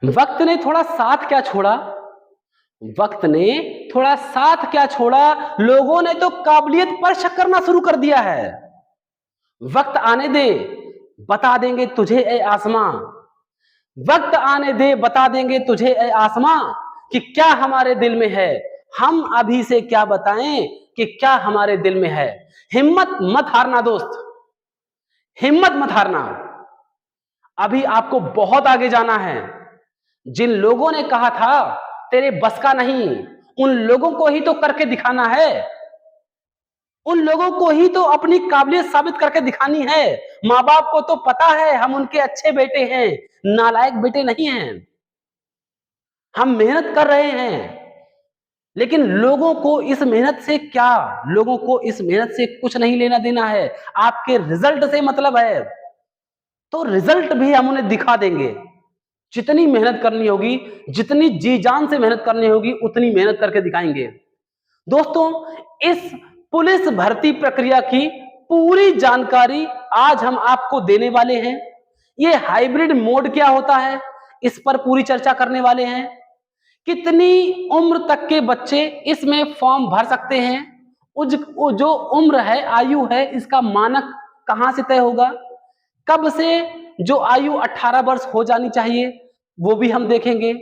वक्त ने थोड़ा साथ क्या छोड़ा, वक्त ने थोड़ा साथ क्या छोड़ा, लोगों ने तो काबिलियत पर शक करना शुरू कर दिया है। वक्त आने दे, बता देंगे तुझे ए आसमां, वक्त आने दे बता देंगे तुझे ए आसमां कि क्या हमारे दिल में है, हम अभी से क्या बताएं कि क्या हमारे दिल में है। हिम्मत मत हारना दोस्त, हिम्मत मत हारना, अभी आपको बहुत आगे जाना है। जिन लोगों ने कहा था तेरे बस का नहीं, उन लोगों को ही तो करके दिखाना है, उन लोगों को ही तो अपनी काबिलियत साबित करके दिखानी है। माँ बाप को तो पता है हम उनके अच्छे बेटे हैं, नालायक बेटे नहीं हैं। हम मेहनत कर रहे हैं, लेकिन लोगों को इस मेहनत से क्या, लोगों को इस मेहनत से कुछ नहीं लेना देना है, आपके रिजल्ट से मतलब है। तो रिजल्ट भी हम उन्हें दिखा देंगे। जितनी मेहनत करनी होगी, जितनी जी जान से मेहनत करनी होगी, उतनी मेहनत करके दिखाएंगे। दोस्तों, इस पुलिस भर्ती प्रक्रिया की पूरी जानकारी आज हम आपको देने वाले हैं। ये हाइब्रिड मोड क्या होता है, इस पर पूरी चर्चा करने वाले हैं। कितनी उम्र तक के बच्चे इसमें फॉर्म भर सकते हैं, जो उम्र है, आयु है, इसका मानक कहां से तय होगा, कब से जो आयु 18 वर्ष हो जानी चाहिए वो भी हम देखेंगे।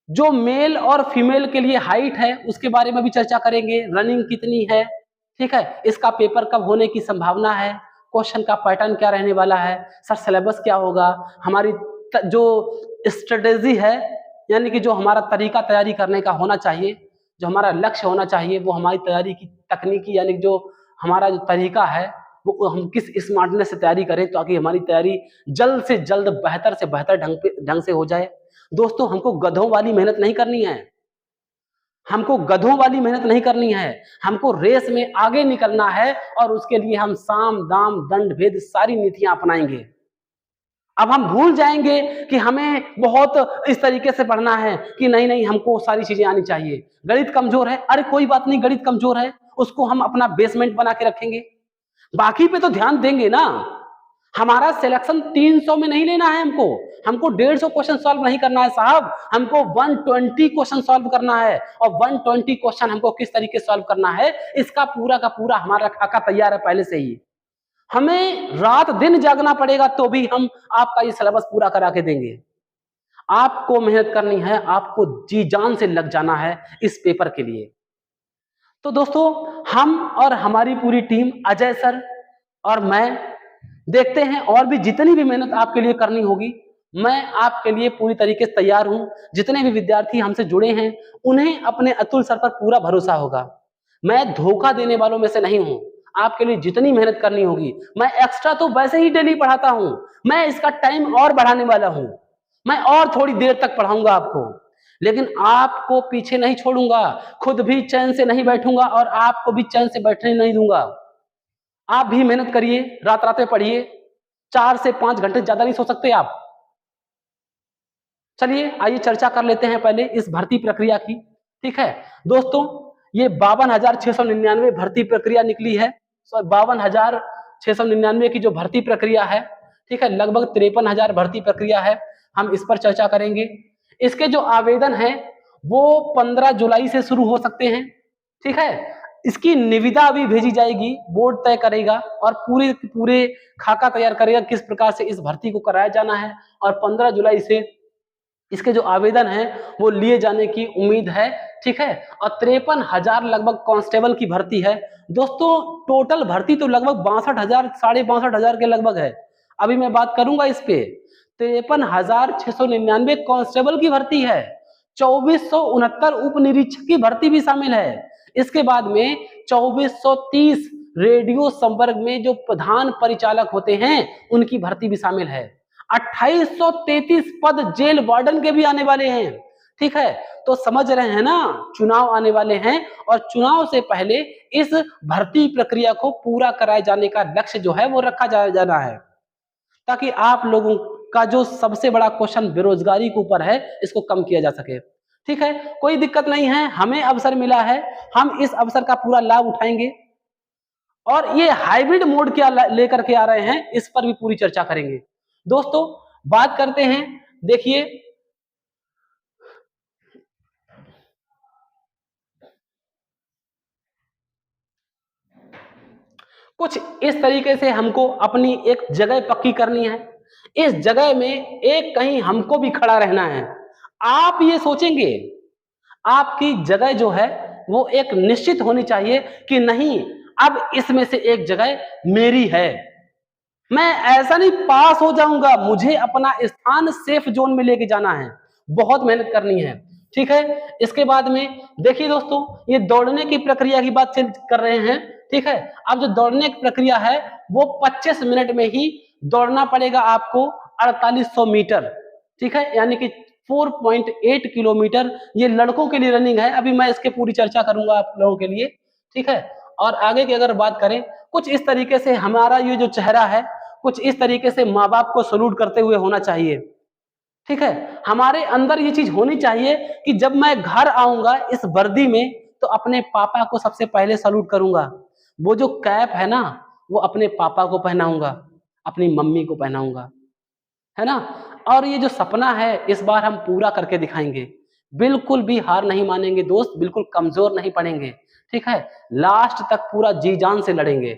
जो मेल और फीमेल के लिए हाइट है उसके बारे में भी चर्चा करेंगे, रनिंग कितनी है, ठीक है, इसका पेपर कब होने की संभावना है, क्वेश्चन का पैटर्न क्या रहने वाला है, सर सिलेबस क्या होगा, हमारी जो स्ट्रेटेजी है, यानी कि जो हमारा तरीका तैयारी करने का होना चाहिए, जो हमारा लक्ष्य होना चाहिए, वो हमारी तैयारी की तकनीकी, यानी जो हमारा जो तरीका है वो हम किस स्मार्टनेस से तैयारी करें ताकि हमारी तैयारी जल्द से जल्द बेहतर से बेहतर ढंग से हो जाए। दोस्तों, हमको गधों वाली मेहनत नहीं करनी है, हमको गधों वाली मेहनत नहीं करनी है, हमको रेस में आगे निकलना है और उसके लिए हम साम दाम दंड भेद सारी नीतियां अपनाएंगे। अब हम भूल जाएंगे कि हमें बहुत इस तरीके से पढ़ना है कि नहीं नहीं हमको सारी चीजें आनी चाहिए। गणित कमजोर है, अरे कोई बात नहीं, गणित कमजोर है, उसको हम अपना बेसमेंट बना के रखेंगे, बाकी पे तो ध्यान देंगे ना। हमारा सिलेक्शन 300 में नहीं लेना है, हमको हमको 150 क्वेश्चन सॉल्व नहीं करना है साहब, हमको 120 क्वेश्चन सॉल्व करना है। और 120 क्वेश्चन हमको किस तरीके सॉल्व करना है, इसका पूरा का पूरा हमारा खाका तैयार है पहले से ही। हमें रात दिन जागना पड़ेगा तो भी हम आपका ये सिलेबस पूरा करा के देंगे। आपको मेहनत करनी है, आपको जी जान से लग जाना है इस पेपर के लिए। तो दोस्तों, हम और हमारी पूरी टीम, अजय सर और मैं, देखते हैं और भी जितनी भी मेहनत आपके लिए करनी होगी, मैं आपके लिए पूरी तरीके से तैयार हूं। जितने भी विद्यार्थी हमसे जुड़े हैं उन्हें अपने अतुल सर पर पूरा भरोसा होगा। मैं धोखा देने वालों में से नहीं हूं। आपके लिए जितनी मेहनत करनी होगी, मैं एक्स्ट्रा तो वैसे ही डेली पढ़ाता हूं, मैं इसका टाइम और बढ़ाने वाला हूं, मैं और थोड़ी देर तक पढ़ाऊंगा आपको, लेकिन आपको पीछे नहीं छोड़ूंगा, खुद भी चैन से नहीं बैठूंगा और आपको भी चैन से बैठने नहीं दूंगा। आप भी मेहनत करिए, रात रात में पढ़िए, 4 से 5 घंटे ज्यादा नहीं सो सकते आप। चलिए आइए चर्चा कर लेते हैं पहले इस भर्ती प्रक्रिया की। ठीक है दोस्तों, ये 52,699 भर्ती प्रक्रिया निकली है। 52,699 की जो भर्ती प्रक्रिया है, ठीक है, लगभग 53,000 भर्ती प्रक्रिया है। हम इस पर चर्चा करेंगे। इसके जो आवेदन है वो 15 जुलाई से शुरू हो सकते हैं। ठीक है, इसकी निविदा अभी भेजी जाएगी, बोर्ड तय करेगा और पूरे खाका तैयार करेगा किस प्रकार से इस भर्ती को कराया जाना है। और 15 जुलाई से इसके जो आवेदन है वो लिए जाने की उम्मीद है। ठीक है, और 53,000 लगभग कांस्टेबल की भर्ती है। दोस्तों, टोटल भर्ती तो लगभग 62,000 62,500 के लगभग है। अभी मैं बात करूंगा इस पे। 53,699 कांस्टेबल की भर्ती है, 2469 उप निरीक्षक की भर्ती भी शामिल है। इसके बाद में 2430 रेडियो संपर्क में जो प्रधान परिचालक होते हैं उनकी भर्ती भी शामिल है। 2833 पद जेल वार्डन के भी आने वाले हैं। ठीक है, तो समझ रहे हैं ना, चुनाव आने वाले हैं और चुनाव से पहले इस भर्ती प्रक्रिया को पूरा कराए जाने का लक्ष्य जो है वो रखा जाना है, ताकि आप लोगों का जो सबसे बड़ा क्वेश्चन बेरोजगारी के ऊपर है इसको कम किया जा सके। ठीक है, कोई दिक्कत नहीं है, हमें अवसर मिला है, हम इस अवसर का पूरा लाभ उठाएंगे। और ये हाइब्रिड मोड क्या लेकर के आ रहे हैं, इस पर भी पूरी चर्चा करेंगे। दोस्तों, बात करते हैं, देखिए कुछ इस तरीके से हमको अपनी एक जगह पक्की करनी है। इस जगह में एक कहीं हमको भी खड़ा रहना है। आप ये सोचेंगे, आपकी जगह जो है वो एक निश्चित होनी चाहिए कि नहीं, अब इसमें से एक जगह मेरी है। मैं ऐसा नहीं पास हो जाऊंगा, मुझे अपना स्थान सेफ जोन में लेके जाना है, बहुत मेहनत करनी है। ठीक है, इसके बाद में देखिए दोस्तों, ये दौड़ने की प्रक्रिया की बात कर रहे हैं। ठीक है, अब जो दौड़ने की प्रक्रिया है वो 25 मिनट में ही दौड़ना पड़ेगा आपको 4800 मीटर। ठीक है, यानी कि 4.8 किलोमीटर। ये लड़कों के लिए रनिंग है, अभी मैं इसके पूरी चर्चा करूंगा आप लोगों के लिए। ठीक है, और आगे की अगर बात करें, कुछ इस तरीके से हमारा ये जो चेहरा है, कुछ इस तरीके से माँ बाप को सलूट करते हुए होना चाहिए। ठीक है, हमारे अंदर ये चीज होनी चाहिए कि जब मैं घर आऊंगा इस वर्दी में, तो अपने पापा को सबसे पहले सलूट करूंगा। वो जो कैप है ना, वो अपने पापा को पहनाऊंगा, अपनी मम्मी को पहनाऊंगा, है ना। और ये जो सपना है इस बार हम पूरा करके दिखाएंगे। बिल्कुल भी हार नहीं मानेंगे दोस्त, बिल्कुल कमजोर नहीं पड़ेंगे। ठीक है, लास्ट तक पूरा जी जान से लड़ेंगे।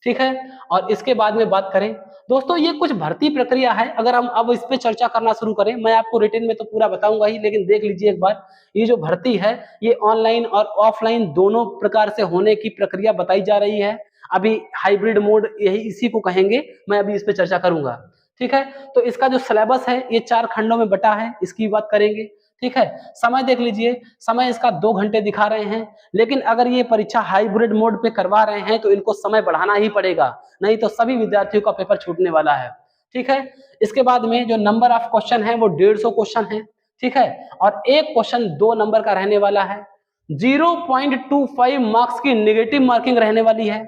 ठीक है, और इसके बाद में बात करें दोस्तों, ये कुछ भर्ती प्रक्रिया है। अगर हम अब इस पे चर्चा करना शुरू करें, मैं आपको रिटन में तो पूरा बताऊंगा ही, लेकिन देख लीजिए एक बार, ये जो भर्ती है ये ऑनलाइन और ऑफलाइन दोनों प्रकार से होने की प्रक्रिया बताई जा रही है। अभी हाइब्रिड मोड यही इसी को कहेंगे, मैं अभी इस पे चर्चा करूंगा। ठीक है, तो इसका जो सिलेबस है ये 4 खंडों में बटा है, इसकी बात करेंगे। ठीक है, समय देख लीजिए, समय इसका 2 घंटे दिखा रहे हैं, लेकिन अगर ये परीक्षा हाइब्रिड मोड पे करवा रहे हैं तो इनको समय बढ़ाना ही पड़ेगा, नहीं तो सभी विद्यार्थियों का पेपर छूटने वाला है। ठीक है, इसके बाद में जो नंबर ऑफ क्वेश्चन है वो 150 क्वेश्चन है। ठीक है, और एक क्वेश्चन 2 नंबर का रहने वाला है। 0.25 मार्क्स की नेगेटिव मार्किंग रहने वाली है,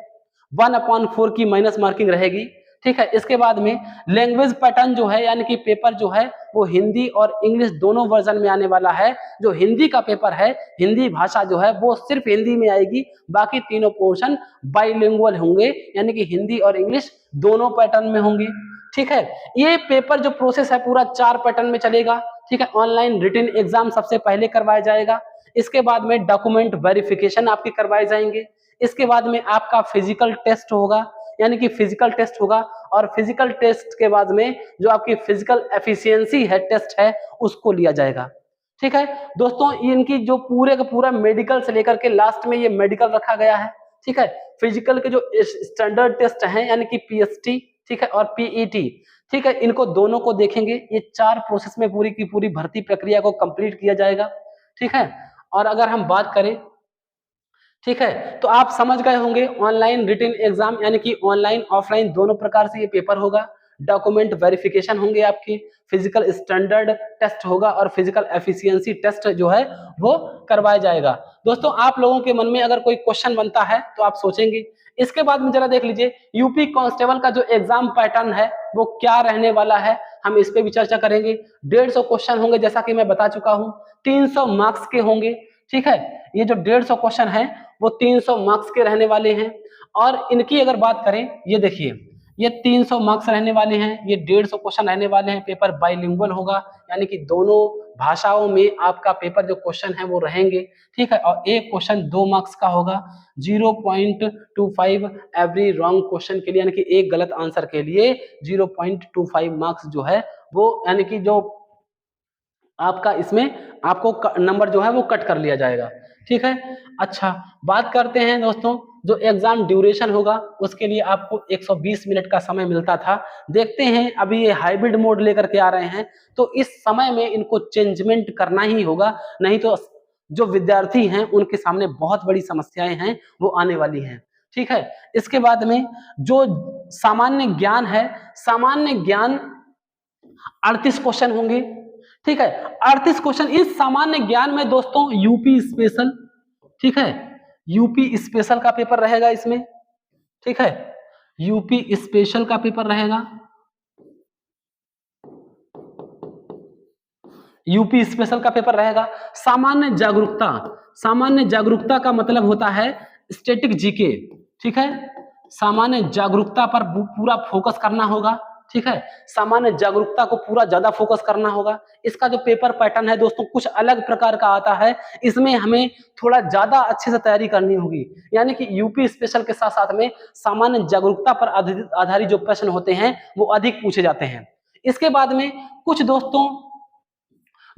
1/4 की माइनस मार्किंग रहेगी। ठीक है, इसके बाद में लैंग्वेज पैटर्न जो है, यानी कि पेपर जो है वो हिंदी और इंग्लिश दोनों वर्जन में आने वाला है। जो हिंदी का पेपर है, हिंदी भाषा जो है वो सिर्फ हिंदी में आएगी, बाकी तीनों पोर्शन बाइलिंगुअल होंगे, यानी कि हिंदी और इंग्लिश दोनों पैटर्न में होंगे। ठीक है, ये पेपर जो प्रोसेस है पूरा 4 पैटर्न में चलेगा। ठीक है, ऑनलाइन रिटन एग्जाम सबसे पहले करवाया जाएगा, इसके बाद में डॉक्यूमेंट वेरिफिकेशन आपके करवाए जाएंगे, इसके बाद में आपका फिजिकल टेस्ट होगा, यानी कि फिजिकल टेस्ट होगा, और फिजिकल टेस्ट के बाद में जो आपकी फिजिकल एफिशिएंसी है टेस्ट है उसको लिया जाएगा। ठीक है दोस्तों, इनकी जो पूरे का पूरा मेडिकल से लेकर के लास्ट में ये मेडिकल रखा गया है। ठीक है, फिजिकल के जो स्टैंडर्ड टेस्ट हैं, यानी कि पीएसटी, ठीक है, और पीईटी, ठीक है, इनको दोनों को देखेंगे। ये 4 प्रोसेस में पूरी की पूरी भर्ती प्रक्रिया को कंप्लीट किया जाएगा। ठीक है, और अगर हम बात करें, ठीक है, तो आप समझ गए होंगे ऑनलाइन रिटन एग्जाम, यानी कि ऑनलाइन ऑफलाइन दोनों प्रकार से ये पेपर होगा। डॉक्यूमेंट वेरिफिकेशन होंगे आपके, फिजिकल स्टैंडर्ड टेस्ट होगा, और फिजिकल एफिशिएंसी टेस्ट जो है वो करवाया जाएगा। दोस्तों, आप लोगों के मन में अगर कोई क्वेश्चन बनता है तो आप सोचेंगे। इसके बाद में जरा देख लीजिए, यूपी कांस्टेबल का जो एग्जाम पैटर्न है वो क्या रहने वाला है, हम इस पे भी चर्चा करेंगे। 150 क्वेश्चन होंगे, जैसा कि मैं बता चुका हूँ, 300 मार्क्स के होंगे। ठीक है, ये जो 150 क्वेश्चन है वो 300 मार्क्स के रहने वाले हैं। और इनकी अगर बात करें, ये देखिए, ये 300 मार्क्स रहने वाले हैं, ये 150 क्वेश्चन रहने वाले हैं। पेपर बाइलिंगुअल होगा, यानी कि दोनों भाषाओं में आपका पेपर जो क्वेश्चन है वो रहेंगे। ठीक है, और एक क्वेश्चन 2 मार्क्स का होगा, 0.25 एवरी रॉन्ग क्वेश्चन के लिए, यानी कि एक गलत आंसर के लिए 0.25 मार्क्स जो है वो, यानी कि जो आपका इसमें आपको नंबर जो है वो कट कर लिया जाएगा। ठीक है, अच्छा बात करते हैं दोस्तों, जो एग्जाम ड्यूरेशन होगा उसके लिए आपको 120 मिनट का समय मिलता था। देखते हैं अभी ये हाइब्रिड मोड लेकर के आ रहे हैं, तो इस समय में इनको चेंजमेंट करना ही होगा, नहीं तो जो विद्यार्थी हैं उनके सामने बहुत बड़ी समस्याएं हैं वो आने वाली हैं। ठीक है, इसके बाद में जो सामान्य ज्ञान है, सामान्य ज्ञान 38 क्वेश्चन होंगे। ठीक है, 38 क्वेश्चन। इस सामान्य ज्ञान में दोस्तों यूपी स्पेशल, ठीक है, यूपी स्पेशल का पेपर रहेगा इसमें। ठीक है, यूपी स्पेशल का पेपर रहेगा, यूपी स्पेशल का पेपर रहेगा। सामान्य जागरूकता, सामान्य जागरूकता का मतलब होता है स्टैटिक जीके। ठीक है, सामान्य जागरूकता पर पूरा फोकस करना होगा। ठीक है। सामान्य जागरूकता को पूरा ज्यादा फोकस करना होगा। इसका जो पेपर पैटर्न है दोस्तों कुछ अलग प्रकार का आता है, इसमें हमें थोड़ा ज्यादा अच्छे से तैयारी करनी होगी। यानी कि यूपी स्पेशल के साथ साथ में सामान्य जागरूकता पर आधारित जो प्रश्न होते हैं वो अधिक पूछे जाते हैं। इसके बाद में कुछ दोस्तों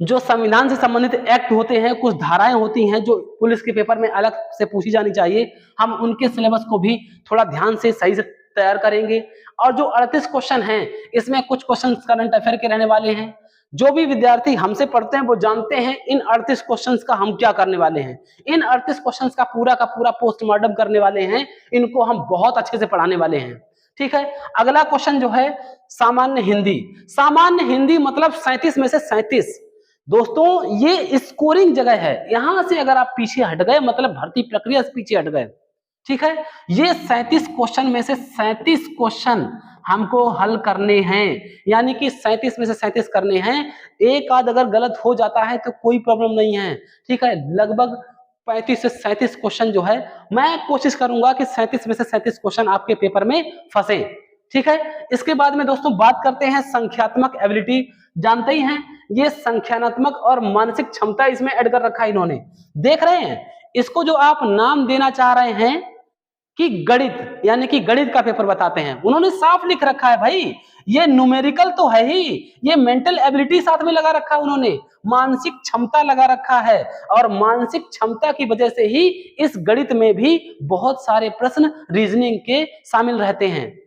जो संविधान से संबंधित एक्ट होते हैं, कुछ धाराएं होती हैं जो पुलिस के पेपर में अलग से पूछी जानी चाहिए, हम उनके सिलेबस को भी थोड़ा ध्यान से सही से तैयार करेंगे। और जो 38 क्वेश्चन हैं इसमें कुछ क्वेश्चन करंट अफेयर के रहने वाले हैं। जो भी विद्यार्थी हमसे पढ़ते हैं वो जानते हैं इन 38 क्वेश्चंस का हम क्या करने वाले हैं। इन 38 क्वेश्चंस का पूरा पोस्टमार्टम करने वाले हैं, इनको हम बहुत अच्छे से पढ़ाने वाले हैं। ठीक है। अगला क्वेश्चन जो है सामान्य हिंदी। सामान्य हिंदी मतलब 37 में से 37। दोस्तों ये स्कोरिंग जगह है, यहां से अगर आप पीछे हट गए मतलब भर्ती प्रक्रिया से पीछे हट गए। ठीक है। ये 37 क्वेश्चन में से 37 क्वेश्चन हमको हल करने हैं, यानी कि 37 में से 37 करने हैं। एक आध अगर गलत हो जाता है तो कोई प्रॉब्लम नहीं है। ठीक है। लगभग 35 से 37 क्वेश्चन जो है मैं कोशिश करूंगा कि 37 में से 37 क्वेश्चन आपके पेपर में फंसे। ठीक है। इसके बाद में दोस्तों बात करते हैं संख्यात्मक एबिलिटी। जानते ही हैं ये संख्यात्मक और मानसिक क्षमता इसमें ऐड कर रखा है इन्होंने। देख रहे हैं इसको जो आप नाम देना चाह रहे हैं कि गणित, यानी कि गणित का पेपर बताते हैं, उन्होंने साफ लिख रखा है भाई ये न्यूमेरिकल तो है ही, ये मेंटल एबिलिटी साथ में लगा रखा है उन्होंने, मानसिक क्षमता लगा रखा है। और मानसिक क्षमता की वजह से ही इस गणित में भी बहुत सारे प्रश्न रीजनिंग के शामिल रहते हैं।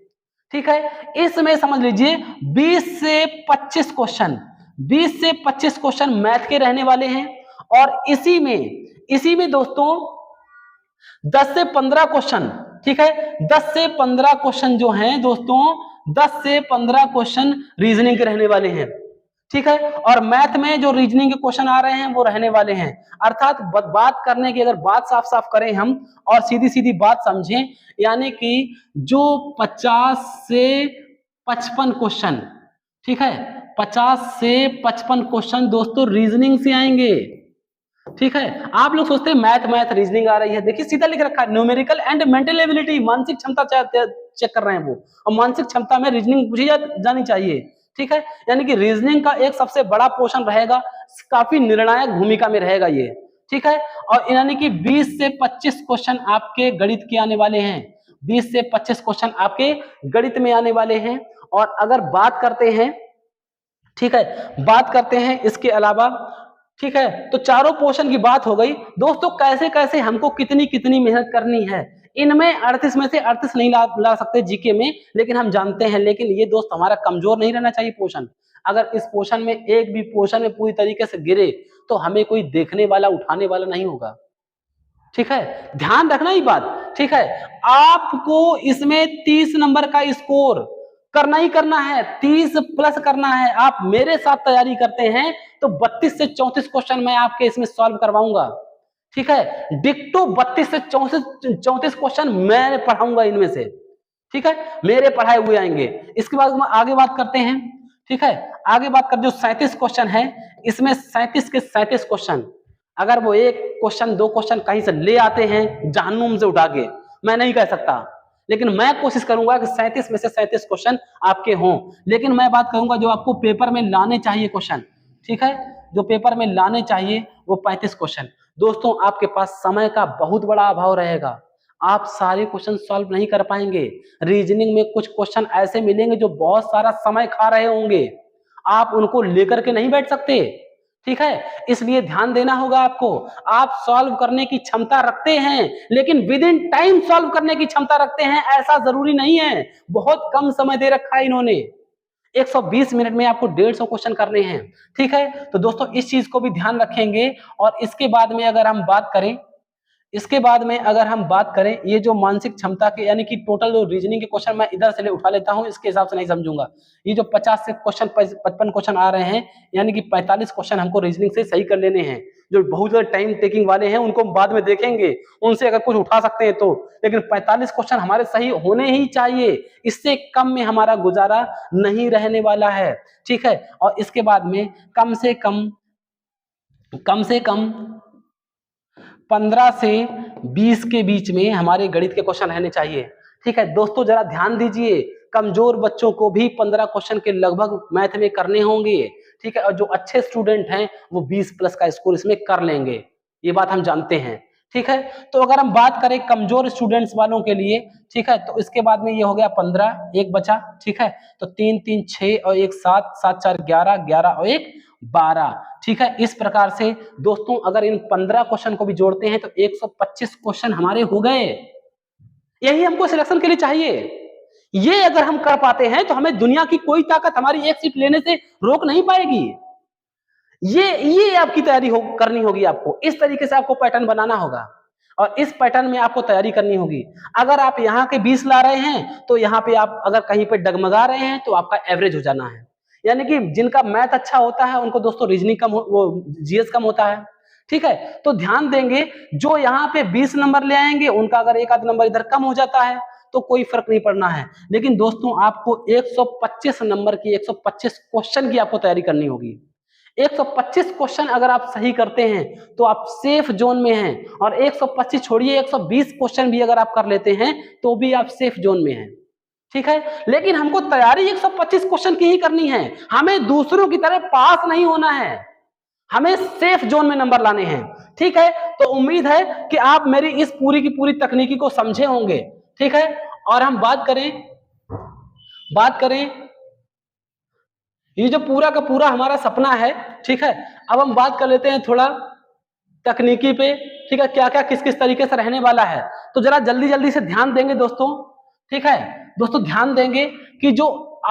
ठीक है। इसमें समझ लीजिए 20 से 25 क्वेश्चन, 20 से 25 क्वेश्चन मैथ के रहने वाले हैं। और इसी में दोस्तों 10 से 15 क्वेश्चन, ठीक है, 10 से 15 क्वेश्चन जो हैं दोस्तों 10 से 15 क्वेश्चन रीजनिंग के रहने वाले हैं। ठीक है। और मैथ में जो रीजनिंग के क्वेश्चन आ रहे हैं वो रहने वाले हैं। अर्थात बात करने की अगर बात साफ साफ करें हम और सीधी सीधी बात समझें, यानी कि जो 50 से 55 क्वेश्चन, ठीक है, 50 से 55 क्वेश्चन दोस्तों रीजनिंग से आएंगे। ठीक है। आप लोग सोचते हैं मैथ रीजनिंग आ रही है, देखिए सीधा लिख रखा है न्यूमेरिकल एंड मेंटल एबिलिटी, मानसिक क्षमता चेक कर रहे हैं वो, और मानसिक क्षमता में रीजनिंग पूछी जानी चाहिए। ठीक है। यानी कि रीजनिंग का एक सबसे बड़ा पोर्शन रहेगा, काफी निर्णायक भूमिका में रहेगा ये। ठीक है। और यानी कि 20 से 25 क्वेश्चन आपके गणित के आने वाले हैं, 20 से 25 क्वेश्चन आपके गणित में आने वाले हैं। और अगर बात करते हैं, ठीक है, बात करते हैं इसके अलावा, ठीक है, तो चारों पोर्शन की बात हो गई दोस्तों। कैसे कैसे हमको कितनी कितनी मेहनत करनी है, इनमें 38 में से 38 नहीं ला सकते जीके में, लेकिन हम जानते हैं। लेकिन ये दोस्त हमारा कमजोर नहीं रहना चाहिए पोर्शन। अगर इस पोर्शन में एक भी पोर्शन में पूरी तरीके से गिरे तो हमें कोई देखने वाला उठाने वाला नहीं होगा। ठीक है। ध्यान रखना ही बात। ठीक है। आपको इसमें 30 नंबर का स्कोर करना ही करना है, 30 प्लस करना है। आप मेरे साथ तैयारी करते हैं तो 32 से 34 क्वेश्चन मैं आपके इसमें सॉल्व करवाऊंगा। ठीक है। डिक्टो 32 से 34 क्वेश्चन मैं पढ़ाऊंगा इनमें से। ठीक है। मेरे पढ़ाए हुए आएंगे। इसके बाद आगे बात करते हैं। ठीक है। आगे बात कर जो 37 क्वेश्चन है, इसमें 37 के 37 क्वेश्चन, अगर वो एक क्वेश्चन 2 क्वेश्चन कहीं से ले आते हैं जहन्नुम से उठा के, मैं नहीं कह सकता, लेकिन मैं कोशिश करूंगा कि 37 में से 37 क्वेश्चन आपके हों। लेकिन मैं बात करूंगा जो आपको पेपर में लाने चाहिए क्वेश्चन, ठीक है, जो पेपर में लाने चाहिए वो 35 क्वेश्चन। दोस्तों आपके पास समय का बहुत बड़ा अभाव रहेगा, आप सारे क्वेश्चन सॉल्व नहीं कर पाएंगे। रीजनिंग में कुछ क्वेश्चन ऐसे मिलेंगे जो बहुत सारा समय खा रहे होंगे, आप उनको लेकर के नहीं बैठ सकते। ठीक है। इसलिए ध्यान देना होगा आपको। आप सॉल्व करने की क्षमता रखते हैं, लेकिन विद इन टाइम सॉल्व करने की क्षमता रखते हैं ऐसा जरूरी नहीं है। बहुत कम समय दे रखा है इन्होंने, 120 मिनट में आपको 150 क्वेश्चन करने हैं। ठीक है। तो दोस्तों इस चीज को भी ध्यान रखेंगे। और इसके बाद में अगर हम बात करें, ये जो मानसिक क्षमता के, यानी कि टोटल जो रीजनिंग के क्वेश्चन मैं इधर से ले उठा लेता हूं, इसके हिसाब से नहीं समझूंगा। ये जो 50 से क्वेश्चन 55 क्वेश्चन आ रहे हैं, यानी कि 45 क्वेश्चन हमको रीजनिंग से सही कर लेने हैं। जो बहुत ज्यादा टाइम टेकिंग वाले हैं उनको हम बाद में देखेंगे, उनसे अगर कुछ उठा सकते हैं तो, लेकिन 45 क्वेश्चन हमारे सही होने ही चाहिए। इससे कम में हमारा गुजारा नहीं रहने वाला है। ठीक है। और इसके बाद में कम से कम 15 से 20 के बीच में हमारे गणित के क्वेश्चन रहने चाहिए। ठीक है। दोस्तों जरा ध्यान दीजिए, कमजोर बच्चों को भी 15 क्वेश्चन के लगभग मैथ में करने होंगे, ठीक है, और जो अच्छे स्टूडेंट हैं वो 20 प्लस का स्कोर इसमें कर लेंगे, ये बात हम जानते हैं, ठीक है। तो अगर हम बात करें कमजोर स्टूडेंट्स वालों के लिए, ठीक है, तो इसके बाद में ये हो गया 15, एक बचा, ठीक है, तो 3 3 6 और 1 7, 7 4 11, 11 और 1 12, ठीक है। इस प्रकार से दोस्तों अगर इन 15 क्वेश्चन को भी जोड़ते हैं तो 125 क्वेश्चन हमारे हो गए। यही हमको सिलेक्शन के लिए चाहिए। ये अगर हम कर पाते हैं तो हमें दुनिया की कोई ताकत हमारी एक सीट लेने से रोक नहीं पाएगी। ये आपकी तैयारी करनी होगी, आपको इस तरीके से आपको पैटर्न बनाना होगा और इस पैटर्न में आपको तैयारी करनी होगी। अगर आप यहाँ के 20 ला रहे हैं तो यहाँ पे आप अगर कहीं पे डगमगा रहे हैं तो आपका एवरेज हो जाना है। यानी कि जिनका मैथ अच्छा होता है उनको दोस्तों रीजनिंग कम, वो जीएस कम होता है, ठीक है। तो ध्यान देंगे, जो यहाँ पे 20 नंबर ले आएंगे उनका अगर एक आध नंबर इधर कम हो जाता है तो कोई फर्क नहीं पड़ना है। लेकिन दोस्तों आपको 125 नंबर की 125 क्वेश्चन की आपको तैयारी करनी होगी। 125 क्वेश्चन अगर आप सही करते हैं तो आप सेफ जोन में हैं, और 125 छोड़िए 120 क्वेश्चन भी अगर आप कर लेते हैं तो भी आप सेफ जोन में हैं, ठीक है। लेकिन हमको तैयारी 125 क्वेश्चन की ही करनी है, हमें दूसरों की तरह पास नहीं होना है, हमें सेफ जोन में नंबर लाने हैं, ठीक है। तो उम्मीद है कि आप मेरी इस पूरी की पूरी तकनीकी को समझे होंगे, ठीक है। और हम बात करें ये जो पूरा का पूरा हमारा सपना है, ठीक है। अब हम बात कर लेते हैं थोड़ा तकनीकी पे, ठीक है, क्या क्या किस किस तरीके से रहने वाला है। तो जरा जल्दी जल्दी से ध्यान देंगे दोस्तों, ठीक है। दोस्तों ध्यान देंगे कि जो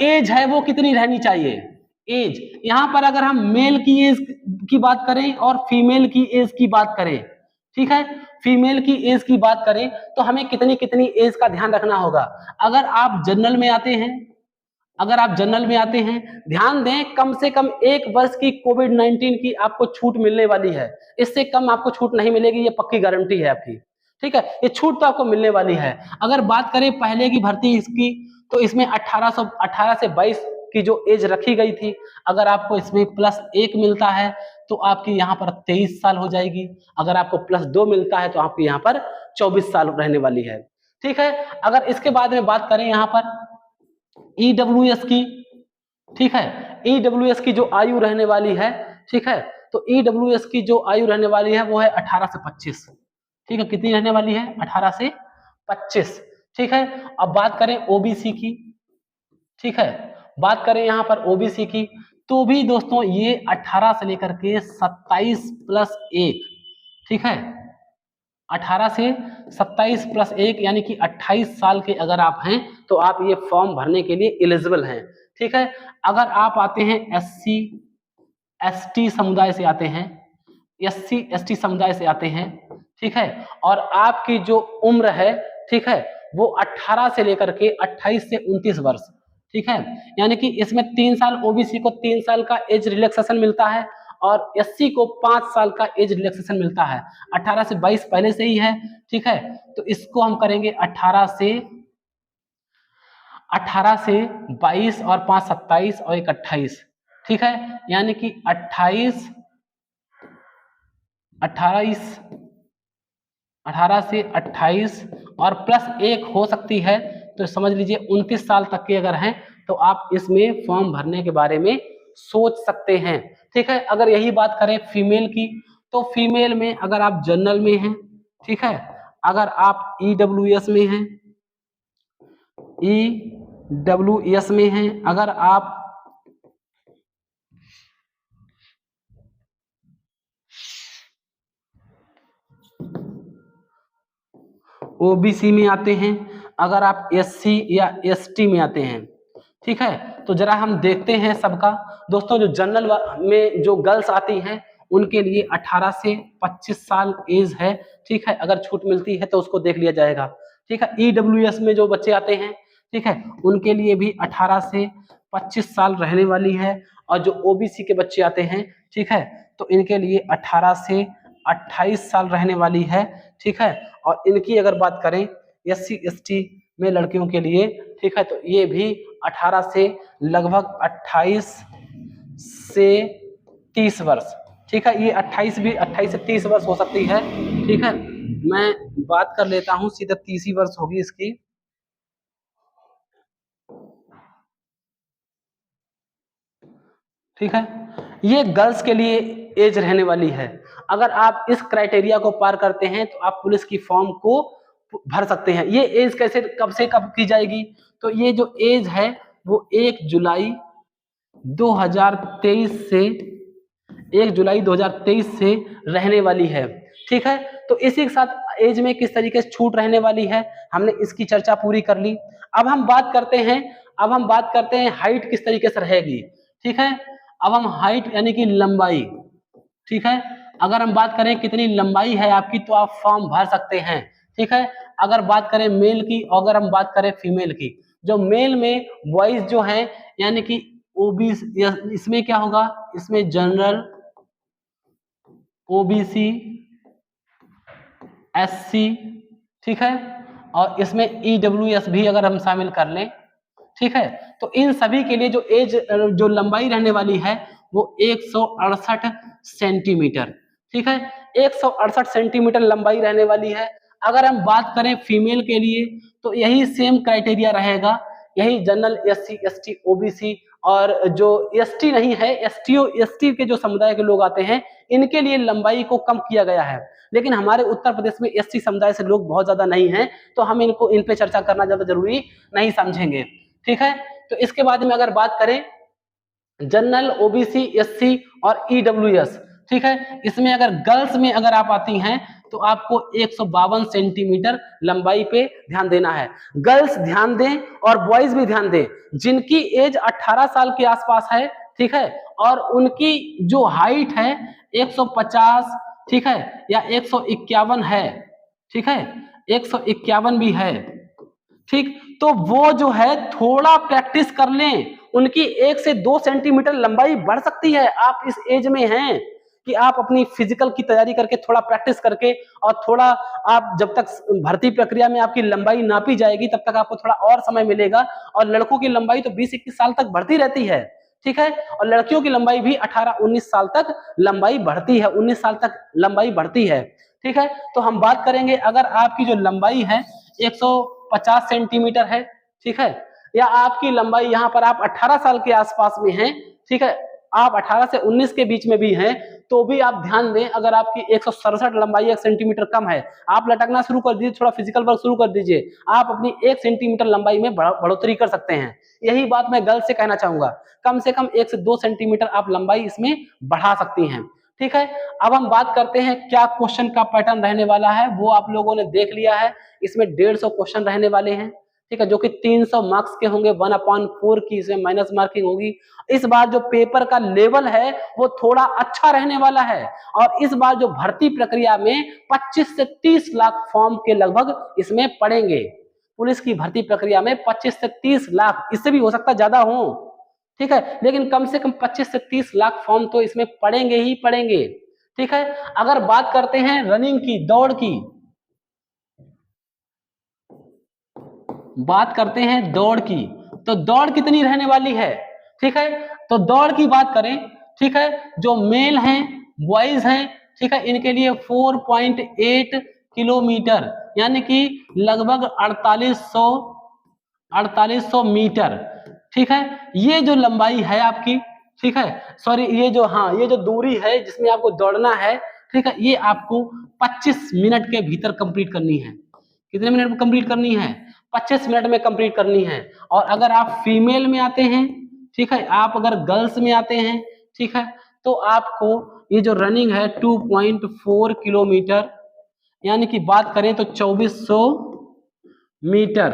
एज है वो कितनी रहनी चाहिए। एज, यहां पर अगर हम मेल की एज की बात करें और फीमेल की एज की बात करें, ठीक है, फीमेल की एज की बात करें तो हमें कितनी कितनी एज का ध्यान रखना होगा। अगर आप जनरल में आते हैं, ध्यान दें, कम से कम 1 वर्ष की कोविड-19 की आपको छूट मिलने वाली है, इससे कम आपको छूट नहीं मिलेगी, ये पक्की गारंटी है आपकी, ठीक है। ये छूट तो आपको मिलने वाली है। अगर बात करें पहले की भर्ती इसकी, तो इसमें 18 से 22 की जो एज रखी गई थी, अगर आपको इसमें +1 मिलता है तो आपकी यहाँ पर 23 साल हो जाएगी। अगर आपको +2 मिलता है तो आपकी यहाँ पर 24 साल रहने वाली है, ठीक है। अगर इसके बाद में बात करें यहाँ पर ईडब्ल्यूएस की, ठीक है, ईडब्ल्यूएस की जो आयु रहने वाली है, ठीक है, तो ईडब्ल्यूएस की जो आयु रहने वाली है वो है 18 से 25, ठीक है। कितनी रहने वाली है? 18 से 25, ठीक है। अब बात करें ओबीसी की, ठीक है, बात करें यहाँ पर ओबीसी की, तो भी दोस्तों ये 18 से लेकर के 27 + 1, ठीक है, 18 से 27 + 1 यानी कि 28 साल के अगर आप हैं तो आप ये फॉर्म भरने के लिए एलिजिबल हैं, ठीक है। अगर आप आते हैं SC ST समुदाय से आते हैं, SC ST समुदाय से आते हैं, ठीक है, और आपकी जो उम्र है, ठीक है, वो 18 से लेकर के 28 से 29 वर्ष, ठीक है, यानी कि इसमें 3 साल ओबीसी को 3 साल का एज रिलैक्सेशन मिलता है और एससी को 5 साल का एज रिलैक्सेशन मिलता है। 18 से 22 पहले से ही है, ठीक है, तो इसको हम करेंगे 18 से 22 और 5 27 और 1 28, ठीक है, यानी कि 18 से 28 और +1 हो सकती है, तो समझ लीजिए 29 साल तक के अगर हैं तो आप इसमें फॉर्म भरने के बारे में सोच सकते हैं, ठीक है। अगर यही बात करें फीमेल की, तो फीमेल में अगर आप जनरल में हैं, ठीक है, अगर आप ईडब्ल्यूएस में हैं, ईडब्ल्यूएस में हैं, अगर आप ओबीसी में आते हैं, अगर आप एससी या एसटी में आते हैं, ठीक है, तो जरा हम देखते हैं सबका। दोस्तों जो जनरल में जो गर्ल्स आती हैं उनके लिए 18 से 25 साल एज है, ठीक है, अगर छूट मिलती है तो उसको देख लिया जाएगा, ठीक है। ईडब्ल्यूएस में जो बच्चे आते हैं, ठीक है, उनके लिए भी 18 से 25 साल रहने वाली है, और जो ओबीसी के बच्चे आते हैं, ठीक है, तो इनके लिए 18 से 28 साल रहने वाली है, ठीक है। और इनकी अगर बात करें एससी एसटी में लड़कियों के लिए, ठीक है, तो ये भी 18 से लगभग 28 से 30 वर्ष, ठीक है, ये 28 से 30 वर्ष हो सकती है, ठीक है। मैं बात कर लेता हूँ, सीधा 30 ही वर्ष होगी इसकी, ठीक है, ये गर्ल्स के लिए एज रहने वाली है। अगर आप इस क्राइटेरिया को पार करते हैं तो आप पुलिस की फॉर्म को भर सकते हैं। ये एज कैसे कब से कब की जाएगी, तो ये जो एज है वो 1 जुलाई 2023 से 1 जुलाई 2023 से रहने वाली है। ठीक है, तो इसी के साथ एज में किस तरीके से छूट रहने वाली है, हमने इसकी चर्चा पूरी कर ली। अब हम बात करते हैं हाइट किस तरीके से रहेगी। ठीक है, अब हम हाइट यानी कि लंबाई, ठीक है, अगर हम बात करें कितनी लंबाई है आपकी तो आप फॉर्म भर सकते हैं। ठीक है, अगर बात करें मेल की और अगर हम बात करें फीमेल की, जो मेल में बॉयज जो हैं यानी कि ओबीसी, इसमें क्या होगा, इसमें जनरल, ओबीसी, एससी, ठीक है, और इसमें ईडब्ल्यूएस भी अगर हम शामिल कर लें, ठीक है, तो इन सभी के लिए जो एज जो लंबाई रहने वाली है वो 168 सेंटीमीटर। ठीक है, 168 सेंटीमीटर लंबाई रहने वाली है। अगर हम बात करें फीमेल के लिए तो यही सेम क्राइटेरिया रहेगा, यही जनरल, एससी, एसटी, ओबीसी और जो एसटी नहीं है, एसटी के जो समुदाय के लोग आते हैं इनके लिए लंबाई को कम किया गया है। लेकिन हमारे उत्तर प्रदेश में एसटी समुदाय से लोग बहुत ज्यादा नहीं हैं, तो हम इन पे चर्चा करना ज्यादा जरूरी नहीं समझेंगे। ठीक है, तो इसके बाद में अगर बात करें जनरल, ओबीसी, एससी और ईडब्ल्यूएस, ठीक है, इसमें अगर गर्ल्स में अगर आप आती हैं तो आपको 152 सेंटीमीटर लंबाई पे ध्यान देना है। गर्ल्स ध्यान दें और बॉयज भी ध्यान दें, जिनकी एज 18 साल के आसपास है, ठीक है, और उनकी जो हाइट है 150, ठीक है, या 151 है, ठीक है, 151 भी है, ठीक, तो वो जो है थोड़ा प्रैक्टिस कर लें, उनकी 1 से 2 सेंटीमीटर लंबाई बढ़ सकती है। आप इस एज में हैं कि आप अपनी फिजिकल की तैयारी करके थोड़ा प्रैक्टिस करके और थोड़ा, आप जब तक भर्ती प्रक्रिया में आपकी लंबाई नापी जाएगी तब तक आपको थोड़ा और समय मिलेगा। और लड़कों की लंबाई तो 20-21 साल तक बढ़ती रहती है, ठीक है, और लड़कियों की लंबाई भी 18-19 साल तक लंबाई बढ़ती है, 19 साल तक लंबाई बढ़ती है। ठीक है, तो हम बात करेंगे अगर आपकी जो लंबाई है 150 सेंटीमीटर है, ठीक है, या आपकी लंबाई यहाँ पर आप 18 साल के आसपास में हैं, ठीक है, आप 18 से 19 के बीच में भी हैं, तो भी आप ध्यान दें अगर आपकी 167 लंबाई 1 सेंटीमीटर कम है, आप लटकना शुरू कर दीजिए, थोड़ा फिजिकल वर्क शुरू कर दीजिए, आप अपनी 1 सेंटीमीटर लंबाई में बढ़ोतरी कर सकते हैं। यही बात मैं गर्ल्स से कहना चाहूंगा, कम से कम 1 से 2 सेंटीमीटर आप लंबाई इसमें बढ़ा सकती हैं। ठीक है, अब हम बात करते हैं क्या क्वेश्चन का पैटर्न रहने वाला है, वो आप लोगों ने देख लिया है। इसमें 150 क्वेश्चन रहने वाले हैं, ठीक है, जो कि 300 मार्क्स के होंगे, 1/4 की इसमें माइनस मार्किंग होगी। इस बार जो पेपर का लेवल है वो थोड़ा अच्छा रहने वाला है, और इस बार जो भर्ती प्रक्रिया में 25 से 30 लाख फॉर्म के लगभग इसमें पड़ेंगे। पुलिस की भर्ती प्रक्रिया में 25 से 30 लाख, इससे भी हो सकता है ज्यादा हो, ठीक है, लेकिन कम से कम 25 से 30 लाख फॉर्म तो इसमें पड़ेंगे ही पड़ेंगे। ठीक है, अगर बात करते हैं रनिंग की, दौड़ की, बात करते हैं दौड़ की, तो दौड़ कितनी रहने वाली है। ठीक है, तो दौड़ की बात करें, ठीक है, जो मेल हैं, बॉयज हैं, ठीक है, इनके लिए 4.8 किलोमीटर यानी कि लगभग 4800 मीटर, ठीक है, ये जो लंबाई है आपकी, ठीक है, सॉरी, ये जो, हाँ, ये जो दूरी है जिसमें आपको दौड़ना है, ठीक है, ये आपको 25 मिनट के भीतर कंप्लीट करनी है। कितने मिनट में कंप्लीट करनी है, 25 मिनट में कंप्लीट करनी है। और अगर आप फीमेल में आते हैं, ठीक है, आप अगर गर्ल्स में आते हैं, ठीक है, तो आपको ये जो रनिंग है 2.4 किलोमीटर यानी कि बात करें तो 2400 मीटर,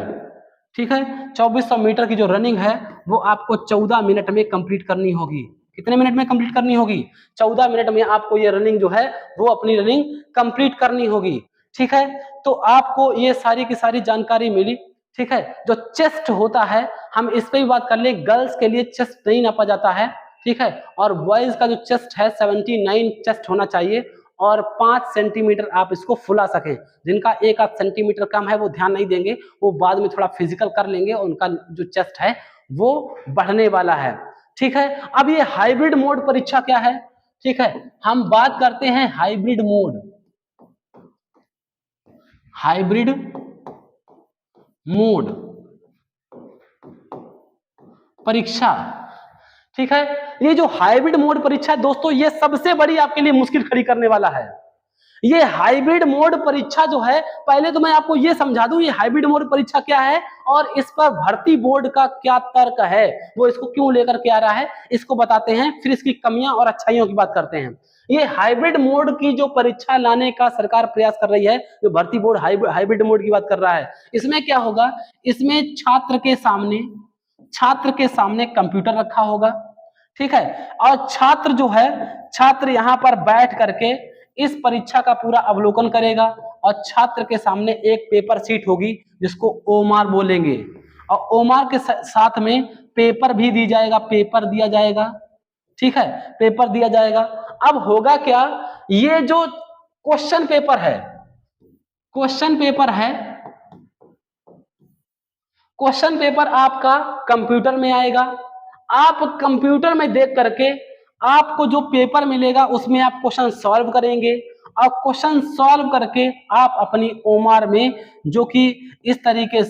ठीक है, 2400 मीटर की जो रनिंग है वो आपको 14 मिनट में कंप्लीट करनी होगी। कितने मिनट में कंप्लीट करनी होगी, 14 मिनट में आपको ये रनिंग जो है वो अपनी रनिंग कंप्लीट करनी होगी। ठीक है, तो आपको ये सारी की सारी जानकारी मिली। ठीक है, जो चेस्ट होता है हम इस पे भी बात कर ले, गर्ल्स के लिए चेस्ट नहीं नापा जाता है, ठीक है, और बॉयज का जो चेस्ट है 79 चेस्ट होना चाहिए, और 5 सेंटीमीटर आप इसको फुला सकें। जिनका 1 आध सेंटीमीटर कम है वो ध्यान नहीं देंगे, वो बाद में थोड़ा फिजिकल कर लेंगे, उनका जो चेस्ट है वो बढ़ने वाला है। ठीक है, अब ये हाइब्रिड मोड परीक्षा क्या है, ठीक है, हम बात करते हैं हाइब्रिड मोड, हाइब्रिड मोड परीक्षा। ठीक है। ये जो हाइब्रिड मोड परीक्षा है दोस्तों, ये सबसे बड़ी आपके लिए मुश्किल खड़ी करने वाला है। ये हाइब्रिड मोड परीक्षा जो है, पहले तो मैं आपको ये समझा दूं ये हाइब्रिड मोड परीक्षा क्या है और इस पर भर्ती बोर्ड का क्या तर्क है, वो इसको क्यों लेकर के आ रहा है, इसको बताते हैं, फिर इसकी कमियां और अच्छाइयों की बात करते हैं। ये हाइब्रिड मोड की जो परीक्षा लाने का सरकार प्रयास कर रही है, जो भर्ती बोर्ड हाइब्रिड मोड की बात कर रहा है, इसमें क्या होगा, इसमें छात्र के सामने कंप्यूटर रखा होगा, ठीक है, और छात्र जो है, छात्र यहाँ पर बैठ करके इस परीक्षा का पूरा अवलोकन करेगा और छात्र के सामने एक पेपर शीट होगी जिसको ओमार बोलेंगे, और ओमार के साथ में पेपर भी दी जाएगा, पेपर दिया जाएगा, ठीक है, पेपर दिया जाएगा। अब होगा क्या, ये जो क्वेश्चन पेपर है, क्वेश्चन पेपर आपका कंप्यूटर में आएगा। आप कंप्यूटर में देख करके आपको जो पेपर मिलेगा उसमें आप क्वेश्चन सॉल्व करेंगे, और क्वेश्चन सॉल्व करके आप अपनी ओमार में, जो कि इस तरीके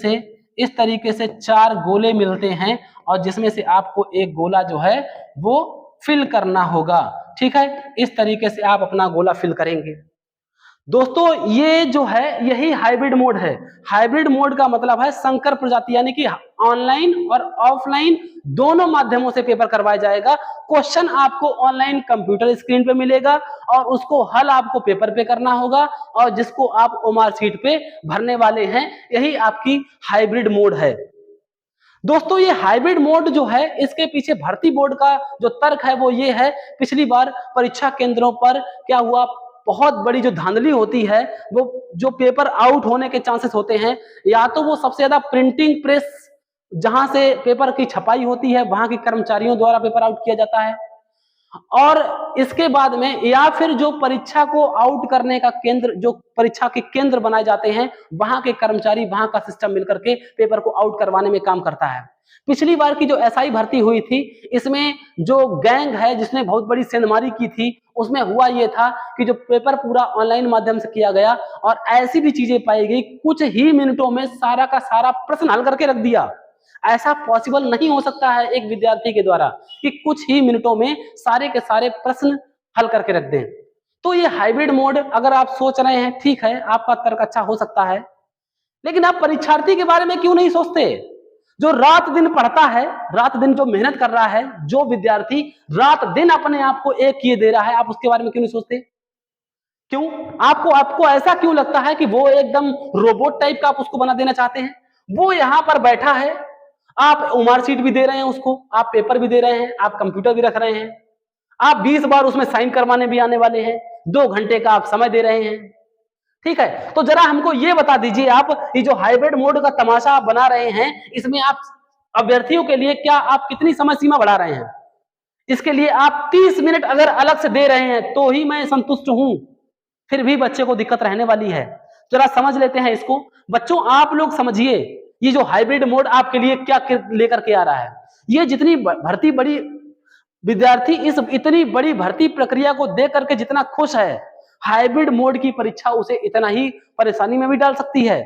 से 4 गोले मिलते हैं और जिसमें से आपको एक गोला जो है वो फिल करना होगा, ठीक है, इस तरीके से आप अपना गोला फिल करेंगे। दोस्तों ये जो है यही हाइब्रिड मोड है। हाइब्रिड मोड का मतलब है संकर प्रजाति, यानी कि ऑनलाइन और ऑफलाइन दोनों माध्यमों से पेपर करवाया जाएगा। क्वेश्चन आपको ऑनलाइन कंप्यूटर स्क्रीन पे मिलेगा और उसको हल आपको पेपर पे करना होगा, और जिसको आप ओमार शीट पे भरने वाले हैं, यही आपकी हाइब्रिड मोड है। दोस्तों ये हाइब्रिड मोड जो है, इसके पीछे भर्ती बोर्ड का जो तर्क है वो ये है, पिछली बार परीक्षा केंद्रों पर क्या हुआ, बहुत बड़ी जो धांधली होती है, वो जो पेपर आउट होने के चांसेस होते हैं, या तो वो सबसे ज्यादा प्रिंटिंग प्रेस जहां से पेपर की छपाई होती है वहां के कर्मचारियों द्वारा पेपर आउट किया जाता है, और इसके बाद में या फिर जो परीक्षा को आउट करने का केंद्र, जो परीक्षा के केंद्र बनाए जाते हैं, वहां के कर्मचारी, वहां का सिस्टम मिलकर के पेपर को आउट करवाने में काम करता है। पिछली बार की जो एसआई भर्ती हुई थी, इसमें जो गैंग है जिसने बहुत बड़ी सेंधमारी की थी, उसमें हुआ ये था कि जो पेपर पूरा ऑनलाइन माध्यम से किया गया और ऐसी भी चीजें पाई गई, कुछ ही मिनटों में सारा का सारा प्रश्न हल करके रख दिया। ऐसा पॉसिबल नहीं हो सकता है एक विद्यार्थी के द्वारा कि कुछ ही मिनटों में सारे के सारे प्रश्न हल करके रख दें। तो ये हाइब्रिड मोड, अगर आप सोच रहे हैं, ठीक है, आपका तर्क अच्छा हो सकता है, लेकिन आप परीक्षार्थी के बारे में क्यों नहीं सोचते? जो रात दिन पढ़ता है, रात दिन जो मेहनत कर रहा है, जो विद्यार्थी रात दिन अपने आप को एक किए दे रहा है, आप उसके बारे में क्यों नहीं सोचते? क्यों? आपको ऐसा क्यों लगता है कि वो एकदम रोबोट टाइप का आप उसको बना देना चाहते हैं? वो यहां पर बैठा है, आप ओमार शीट भी दे रहे हैं उसको, आप पेपर भी दे रहे हैं, आप कंप्यूटर भी रख रहे हैं, आप 20 बार उसमें साइन करवाने भी आने वाले हैं, 2 घंटे का आप समय दे रहे हैं, ठीक है। तो जरा हमको ये बता दीजिए, आप ये जो हाइब्रिड मोड का तमाशा आप बना रहे हैं, इसमें आप अभ्यर्थियों के लिए क्या आप कितनी समय सीमा बढ़ा रहे हैं? इसके लिए आप 30 मिनट अगर अलग से दे रहे हैं तो ही मैं संतुष्ट हूं, फिर भी बच्चे को दिक्कत रहने वाली है। जरा समझ लेते हैं इसको। बच्चों आप लोग समझिए, ये जो हाइब्रिड मोड आपके लिए क्या लेकर के आ रहा है। ये जितनी भर्ती बड़ी, विद्यार्थी इस इतनी बड़ी भर्ती प्रक्रिया को देख करके जितना खुश है, हाइब्रिड मोड की परीक्षा उसे इतना ही परेशानी में भी डाल सकती है।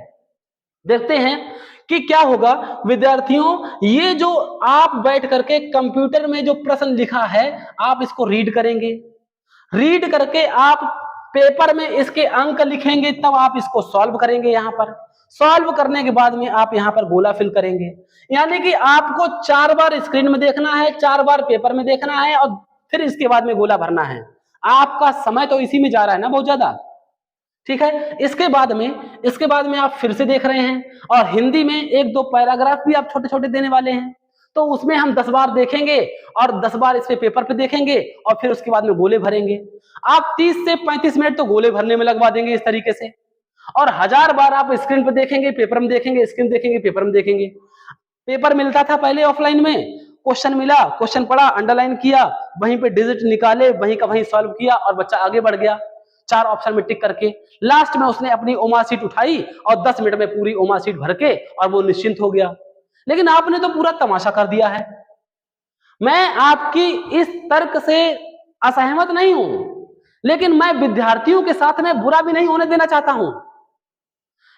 देखते हैं कि क्या होगा। विद्यार्थियों, ये जो आप बैठ करके कंप्यूटर में जो प्रश्न लिखा है, आप इसको रीड करेंगे, रीड करके आप पेपर में इसके अंक लिखेंगे, तब आप इसको सॉल्व करेंगे। यहां पर सॉल्व करने के बाद में आप यहां पर गोला फिल करेंगे, यानी कि आपको 4 बार स्क्रीन में देखना है, 4 बार पेपर में देखना है, और फिर इसके बाद में गोला भरना है। आपका समय तो इसी में जा रहा है ना बहुत ज्यादा, ठीक है। इसके बाद में आप फिर से देख रहे हैं, और हिंदी में 1-2 पैराग्राफ भी आप छोटे छोटे देने वाले हैं, तो उसमें हम 10 बार देखेंगे और 10 बार इस पे पेपर पे देखेंगे, और फिर उसके बाद में गोले भरेंगे। आप 30 से 35 मिनट तो गोले भरने में लगवा देंगे इस तरीके से, और 1000 बार आप स्क्रीन पे देखेंगे, पेपर में देखेंगे, स्क्रीन देखेंगे, पेपर में देखेंगे। पेपर मिलता था पहले ऑफलाइन में, क्वेश्चन मिला, क्वेश्चन पढ़ा, अंडरलाइन किया, वहीं पे डिजिट निकाले, वहीं का वहीं सॉल्व किया, और बच्चा आगे बढ़ गया 4 ऑप्शन में टिक करके। लास्ट में उसने अपनी ओमार शीट उठाई और 10 मिनट में पूरी ओमार शीट भर के, और वो निश्चिंत हो गया। लेकिन आपने तो पूरा तमाशा कर दिया है। मैं आपकी इस तर्क से असहमत नहीं हूं, लेकिन मैं विद्यार्थियों के साथ में बुरा भी नहीं होने देना चाहता हूं।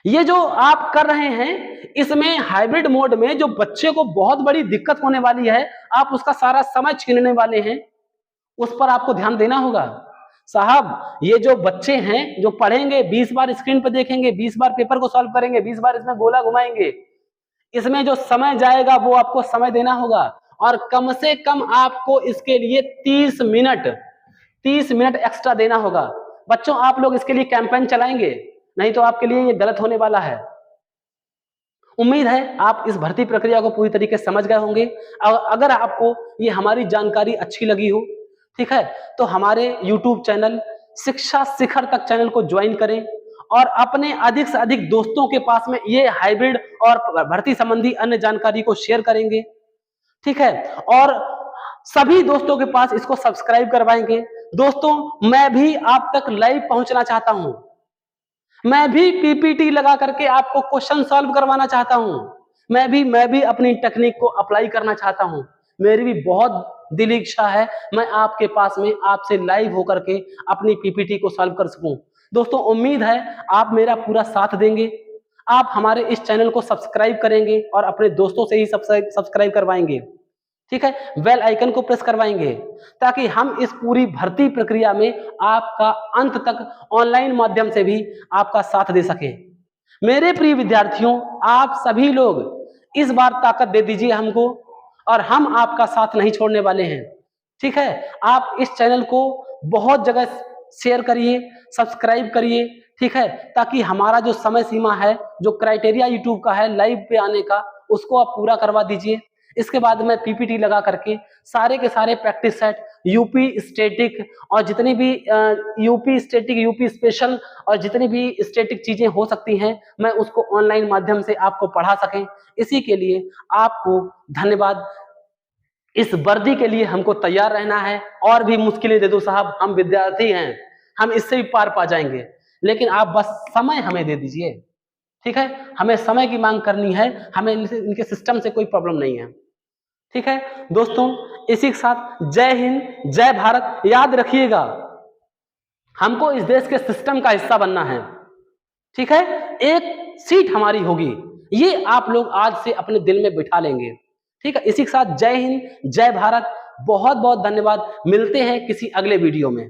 ये जो आप कर रहे हैं, इसमें हाइब्रिड मोड में जो बच्चे को बहुत बड़ी दिक्कत होने वाली है, आप उसका सारा समय छीनने वाले हैं, उस पर आपको ध्यान देना होगा। साहब, ये जो बच्चे हैं जो पढ़ेंगे, 20 बार स्क्रीन पर देखेंगे, 20 बार पेपर को सॉल्व करेंगे, 20 बार इसमें गोला घुमाएंगे, इसमें जो समय जाएगा वो आपको समय देना होगा, और कम से कम आपको इसके लिए 30 मिनट एक्स्ट्रा देना होगा। बच्चों, आप लोग इसके लिए कैंपेन चलाएंगे, नहीं तो आपके लिए ये गलत होने वाला है। उम्मीद है आप इस भर्ती प्रक्रिया को पूरी तरीके से समझ गए होंगे। अगर आपको ये हमारी जानकारी अच्छी लगी हो, ठीक है, तो हमारे YouTube चैनल शिक्षा शिखर तक चैनल को ज्वाइन करें और अपने अधिक से अधिक दोस्तों के पास में ये हाइब्रिड और भर्ती संबंधी अन्य जानकारी को शेयर करेंगे, ठीक है, और सभी दोस्तों के पास इसको सब्सक्राइब करवाएंगे। दोस्तों, मैं भी आप तक लाइव पहुंचना चाहता हूं, मैं भी पीपीटी लगा करके आपको क्वेश्चन सॉल्व करवाना चाहता हूं, मैं भी अपनी टेक्निक को अप्लाई करना चाहता हूं। मेरी भी बहुत दिली इच्छा है मैं आपके पास में आपसे लाइव होकर के अपनी पीपीटी को सॉल्व कर सकूं। दोस्तों, उम्मीद है आप मेरा पूरा साथ देंगे, आप हमारे इस चैनल को सब्सक्राइब करेंगे और अपने दोस्तों से ही सब्सक्राइब करवाएंगे, ठीक है, बेल आइकन को प्रेस करवाएंगे, ताकि हम इस पूरी भर्ती प्रक्रिया में आपका अंत तक ऑनलाइन माध्यम से भी आपका साथ दे सके। मेरे प्रिय विद्यार्थियों, आप सभी लोग इस बार ताकत दे दीजिए हमको, और हम आपका साथ नहीं छोड़ने वाले हैं, ठीक है। आप इस चैनल को बहुत जगह शेयर करिए, सब्सक्राइब करिए, ठीक है, ताकि हमारा जो समय सीमा है, जो क्राइटेरिया यूट्यूब का है लाइव पे आने का, उसको आप पूरा करवा दीजिए। इसके बाद मैं पीपीटी लगा करके सारे के सारे प्रैक्टिस सेट, यूपी स्टैटिक और जितनी भी यूपी स्टैटिक, यूपी स्पेशल और जितनी भी स्टैटिक चीजें हो सकती हैं, मैं उसको ऑनलाइन माध्यम से आपको पढ़ा सकें, इसी के लिए आपको धन्यवाद। इस वर्दी के लिए हमको तैयार रहना है, और भी मुश्किलें दे दो साहब, हम विद्यार्थी हैं, हम इससे भी पार पा जाएंगे, लेकिन आप बस समय हमें दे दीजिए, ठीक है। हमें समय की मांग करनी है, हमें इनके सिस्टम से कोई प्रॉब्लम नहीं है, ठीक है। दोस्तों, इसी के साथ जय हिंद, जय भारत। याद रखिएगा, हमको इस देश के सिस्टम का हिस्सा बनना है, ठीक है। एक सीट हमारी होगी, ये आप लोग आज से अपने दिल में बिठा लेंगे, ठीक है। इसी के साथ जय हिंद, जय भारत। बहुत बहुत धन्यवाद। मिलते हैं किसी अगले वीडियो में।